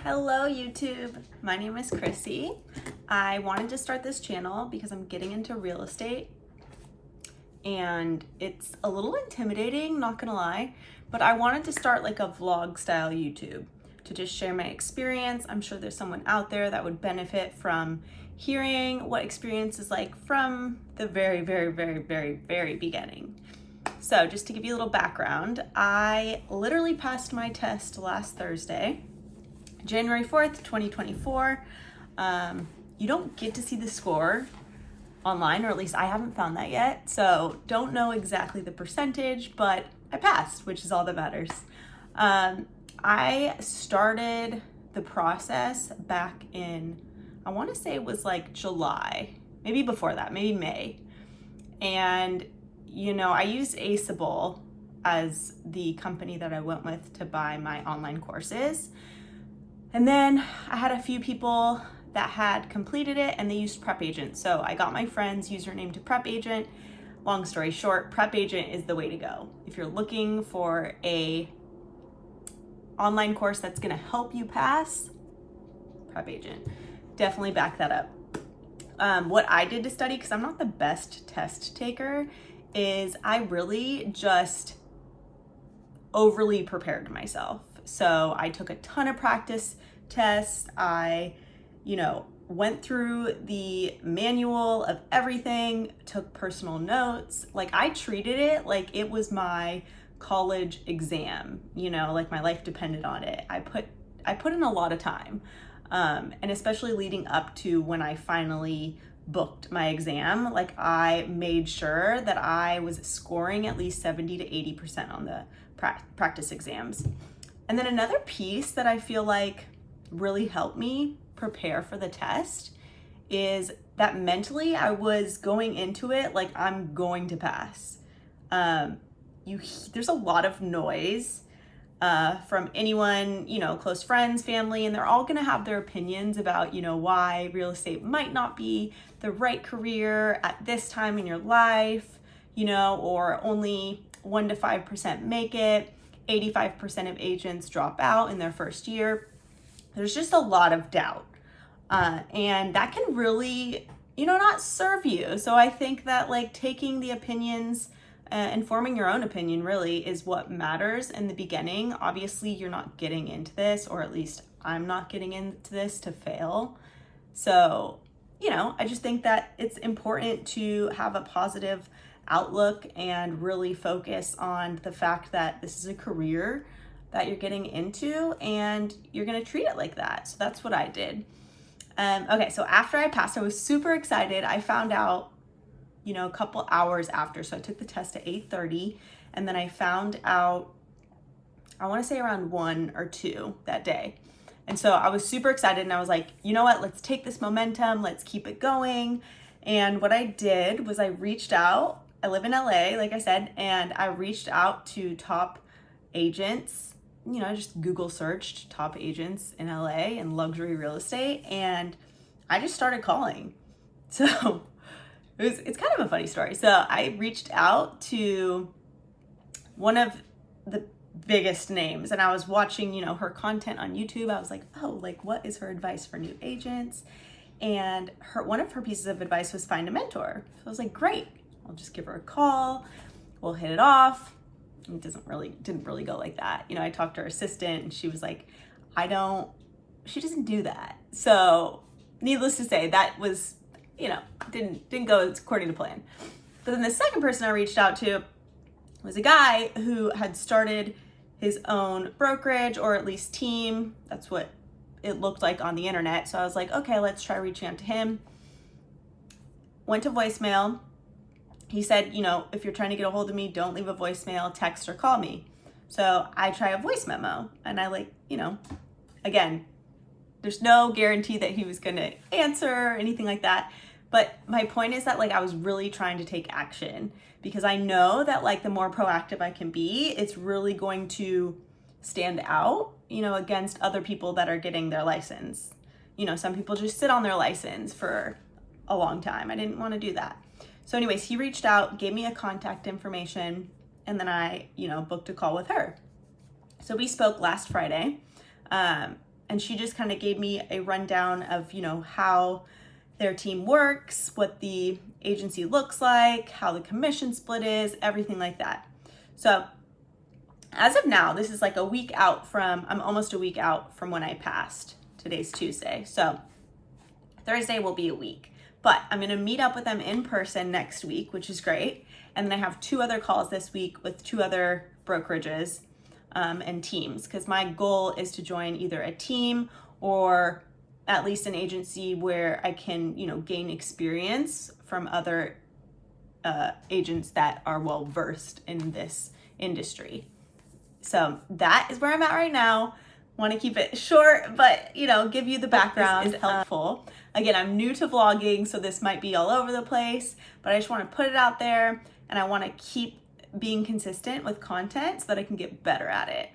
Hello YouTube, my name is Chrissy. I wanted to start this channel because I'm getting into real estate and it's a little intimidating, not gonna lie, but I wanted to start like a vlog style YouTube to just share my experience. I'm sure there's someone out there that would benefit from hearing what experience is like from the very beginning. So just to give you a little background, I literally passed my test last Thursday, January 4th, 2024. You don't get to see the score online, or at least I haven't found that yet. So don't know exactly the percentage, but I passed, which is all that matters. I started the process back in, I want to say it was like July, maybe before that, maybe May. And I used Aceable as the company that I went with to buy my online courses. And then I had a few people that had completed it and they used Prep Agent. So I got my friend's username to Prep Agent. Long story short, Prep Agent is the way to go. If you're looking for a online course that's gonna help you pass, Prep Agent. Definitely back that up. What I did to study, because I'm not the best test taker, is I really just overly prepared myself. So I took a ton of practice tests. I, went through the manual of everything, took personal notes. Like I treated it like it was my college exam, like my life depended on it. I put in a lot of time. And especially leading up to when I finally booked my exam, like I made sure that I was scoring at least 70 to 80% on the practice exams. And then another piece that I feel like really helped me prepare for the test is that mentally I was going into it like I'm going to pass. There's a lot of noise from anyone, close friends, family, and they're all gonna have their opinions about, why real estate might not be the right career at this time in your life, or only 1 to 5% make it. 85% of agents drop out in their first year. There's just a lot of doubt. And that can really, not serve you. So I think that taking the opinions and forming your own opinion really is what matters in the beginning. Obviously, you're not getting into this, or at least I'm not getting into this to fail. So, I just think that it's important to have a positive outlook and really focus on the fact that this is a career that you're getting into and you're going to treat it like that. So that's what I did. Okay, so after I passed, I was super excited. I found out, a couple hours after. So I took the test at 8:30 and then I found out, I want to say around 1 or 2 that day. And so I was super excited and I was like, you know what, let's take this momentum, let's keep it going. And what I did was I reached out. I live in LA, like I said, and I reached out to top agents. I just Google searched top agents in LA and luxury real estate, and I just started calling. So it's kind of a funny story. So I reached out to one of the biggest names and I was watching, her content on YouTube. I was like, oh, what is her advice for new agents? And one of her pieces of advice was find a mentor. So I was like, great, I'll just give her a call. We'll hit it off. It didn't really go like that. I talked to her assistant and she was like, she doesn't do that. So needless to say, that was, didn't go according to plan. But then the second person I reached out to was a guy who had started his own brokerage, or at least team. That's what it looked like on the internet. So I was like, okay, let's try reaching out to him. Went to voicemail. He said, if you're trying to get a hold of me, don't leave a voicemail, text or call me. So I try a voice memo and I again, there's no guarantee that he was going to answer or anything like that. But my point is that I was really trying to take action because I know that the more proactive I can be, it's really going to stand out, against other people that are getting their license. Some people just sit on their license for a long time. I didn't want to do that. So anyways, he reached out, gave me a contact information, and then I, booked a call with her. So we spoke last Friday. And And she just kind of gave me a rundown of, you know, how their team works, what the agency looks like, how the commission split is, everything like that. So as of now, this is like a week out from, I'm almost a week out from when I passed. Today's Tuesday. So Thursday will be a week. But I'm going to meet up with them in person next week, which is great. And then I have 2 other calls this week with 2 other brokerages and teams, because my goal is to join either a team or at least an agency where I can, you know, gain experience from other agents that are well versed in this industry. So that is where I'm at right now. Want to keep it short, but, you know, give you the background. This is helpful. Again, I'm new to vlogging, so this might be all over the place, but I just want to put it out there, and I want to keep being consistent with content so that I can get better at it.